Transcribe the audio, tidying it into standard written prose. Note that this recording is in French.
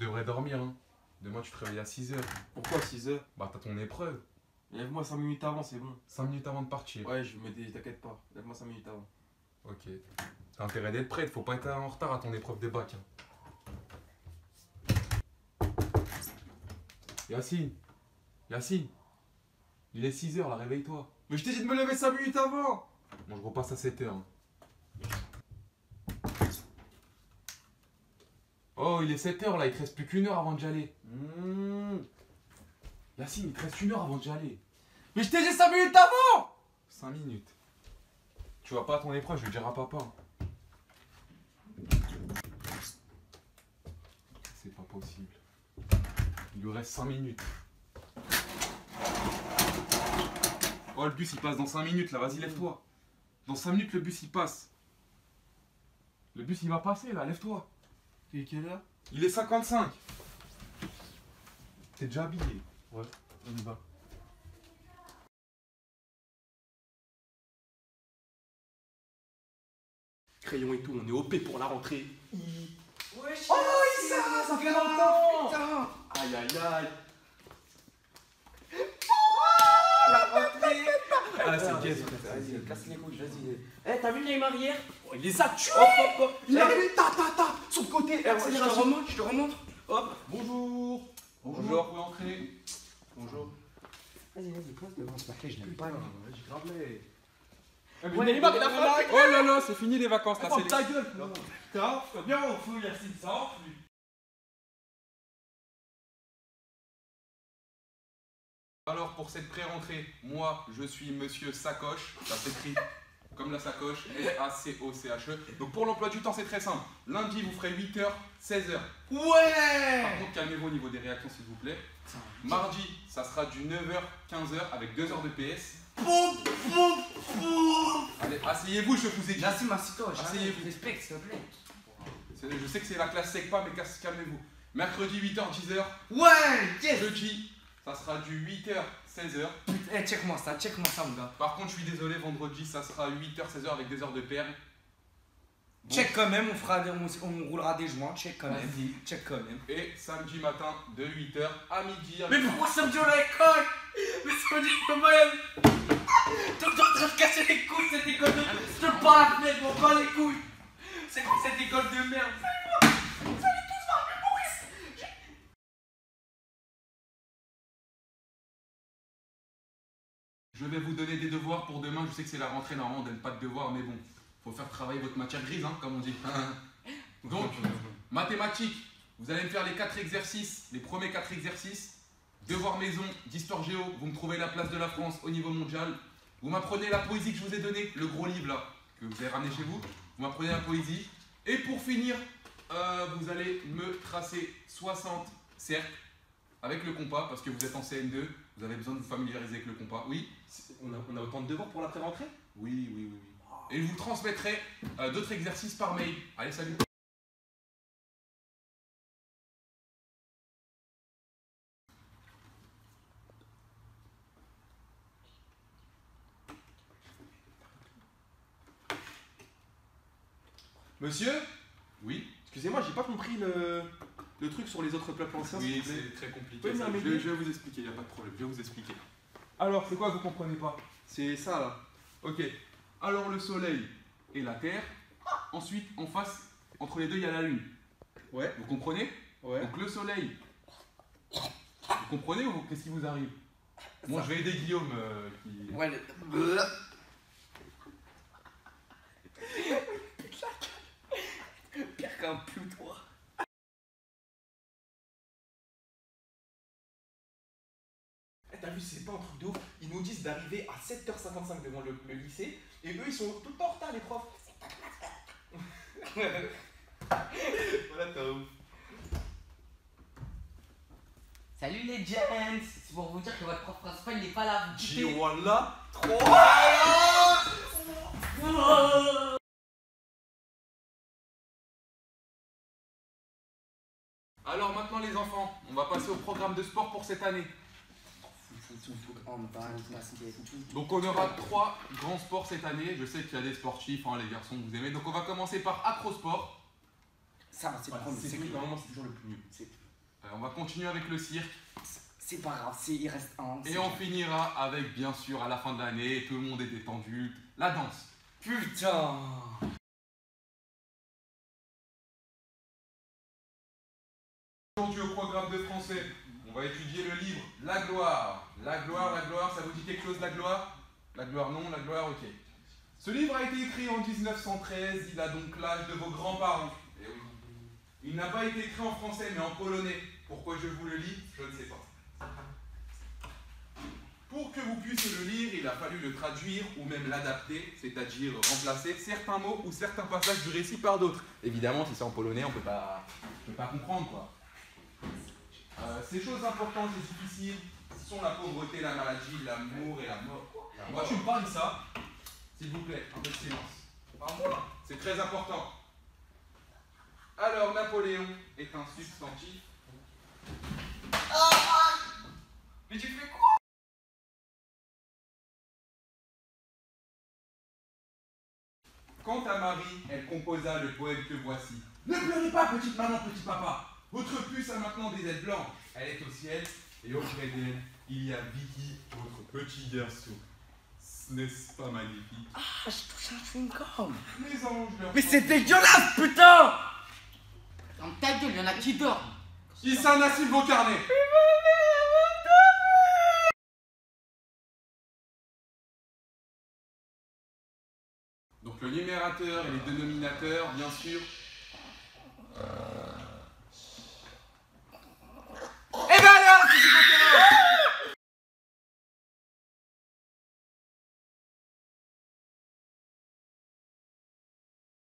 devrais dormir, hein. Demain, tu te réveilles à 6 h. Pourquoi 6 h? Bah, t'as ton épreuve. Lève-moi 5 minutes avant, c'est bon. 5 minutes avant de partir. Ouais, t'inquiète pas. Lève-moi 5 minutes avant. Ok. T'as intérêt d'être prête, faut pas être en retard à ton épreuve de bac. Hein. Yacine. Yacine. Il est 6 h là, réveille-toi. Mais je t'ai dit de me lever 5 minutes avant. Bon, je repasse à 7 h. Hein. Oh, il est 7 h là, il te reste plus qu'1 heure avant d'y aller. Yacine, il te reste 1 heure avant d'y aller. Mais je t'ai dit 5 minutes avant. 5 minutes. Tu vas pas à ton épreuve, je le dirai à papa. C'est pas possible. Il lui reste 5 minutes. Oh, le bus il passe dans 5 minutes là, vas-y, lève-toi. Dans 5 minutes, le bus il passe. Le bus il va passer là, lève-toi. Et quelle heure? Il est 55. T'es déjà habillé? Ouais, on y va. Crayon et tout, on est OP pour la rentrée. Wesh, Oh, ça fait longtemps. putain. Aïe aïe aïe. La rentrée. Ah, c'est gay. Vas-y, casse les couilles, vas-y. Eh, t'as vu Neymar hier? Oh, il les a tués. Hop, hop, hop. Il a mis ta sur le côté. Eh, je te remonte. Hop. Bonjour. Bonjour. Vous pouvez entrer. Bonjour. Vas-y, passe devant ce paquet, je l'aime pas. J'ai gravé. Ouais, Neymar, il a fait Oh là là, c'est fini les vacances là. Oh c'est ta les- gueule. Putain, bien au feu, Yacine, ça enfle. Alors pour cette pré-rentrée, moi je suis Monsieur Sacoche, ça s'écrit comme la sacoche, S-A-C-O-C-H-E. Donc pour l'emploi du temps c'est très simple. Lundi vous ferez 8 h, 16 h. Ouais. Par contre calmez-vous au niveau des réactions s'il vous plaît. Mardi ça sera du 9 h, 15 h avec 2 heures de PS. Allez, asseyez-vous, je vous ai dit. Yacine, assis-toi. Asseyez-vous. Respecte, s'il te plaît. Je sais que c'est la classe sec pas, mais calmez-vous. Mercredi 8 h, 10 h. Ouais, yes. Jeudi ça sera du 8 h, 16 h. Eh, check-moi ça, mon gars. Par contre, je suis désolé, vendredi, ça sera 8 h, 16 h avec 2 heures de PR. Bon. Check quand même, on roulera des joints, check quand même. Check quand même. Et samedi matin, de 8 h à midi. Mais pourquoi samedi on a l'école? Mais samedi comment elle... T'es en train de casser les couilles cette école de... Je te parle à la fenêtre, mon pas les couilles. C'est quoi cette école de merde? Je vais vous donner des devoirs pour demain. Je sais que c'est la rentrée, normalement, on donne pas de devoirs, mais bon, faut faire travailler votre matière grise, hein, comme on dit. Donc, mathématiques, vous allez me faire les 4 exercices, les premiers 4 exercices. Devoir maison, d'histoire géo, vous me trouvez la place de la France au niveau mondial. Vous m'apprenez la poésie que je vous ai donnée, le gros livre là, que vous avez ramené chez vous. Vous m'apprenez la poésie. Et pour finir, vous allez me tracer 60 cercles avec le compas, parce que vous êtes en CM2, vous avez besoin de vous familiariser avec le compas. Oui? On a autant de devoirs pour la pré-rentrée? Oui. Et je vous transmettrai d'autres exercices par mail. Allez, salut! Monsieur? Oui? Excusez-moi, j'ai pas compris le truc sur les autres peuples anciens. Oui, s'il vous plaît. c'est très compliqué. Oui, ça. mais Je vais vous expliquer, il n'y a pas de problème, je vais vous expliquer. Alors, c'est quoi que vous comprenez pas? C'est ça là. Ok, alors le soleil et la terre. Ensuite, en face, entre les deux, il y a la lune. Ouais. Vous comprenez? Ouais. Donc le soleil. Vous comprenez ou qu'est-ce qui vous arrive? Moi, je vais aider Guillaume qui... Ouais, pire qu'un plutoir. T'as vu, c'est pas un truc de ouf. Ils nous disent d'arriver à 7 h 55 devant le lycée. Et eux, ils sont tout le temps en retard, les profs. Voilà, t'as ouf. Salut les gents, c'est pour vous dire que votre prof principal n'est pas là. Vous Dis quittez. voilà. Alors maintenant les enfants, on va passer au programme de sport pour cette année. Handball, basket, tout. Donc on aura 3 grands sports cette année. Je sais qu'il y a des sportifs, hein, les garçons, vous aimez. Donc on va commencer par acrosport. Ça, c'est le premier. Normalement, c'est toujours le plus nul. On va continuer avec le cirque. C'est pas grave, il reste un. Et on finira avec, bien sûr, à la fin de l'année, tout le monde est détendu, la danse. Putain. Aujourd'hui au programme de français, on va étudier le livre La gloire. La gloire, ça vous dit quelque chose, la gloire? La gloire non, la gloire ok. Ce livre a été écrit en 1913, il a donc l'âge de vos grands-parents. Eh oui. Il n'a pas été écrit en français mais en polonais. Pourquoi je vous le lis? Je ne sais pas. Pour que vous puissiez le lire, il a fallu le traduire ou même l'adapter, c'est-à-dire remplacer certains mots ou certains passages du récit par d'autres. Évidemment, si c'est en polonais, on ne peut pas comprendre quoi. Ces choses importantes et difficiles sont la pauvreté, la maladie, l'amour et la mort. Moi, tu me parles de ça, s'il vous plaît, un peu de silence. C'est très important. Alors, Napoléon est un substantif. Mais tu fais quoi? Quant à Marie, elle composa le poème que voici. Ne pleurez pas, petite maman, petit papa. Votre puce a maintenant des ailes blanches. Elle est au ciel, et auprès d'elle, il y a Vicky, votre petit garçon. N'est-ce pas magnifique? Ah, j'ai touché un chewing-gum. Les anges leur Mais c'est dégueulasse, putain! Dans ta gueule, y'en a qui dorment. Issa Nassim vos carnets. Donc le numérateur et les dénominateurs, bien sûr,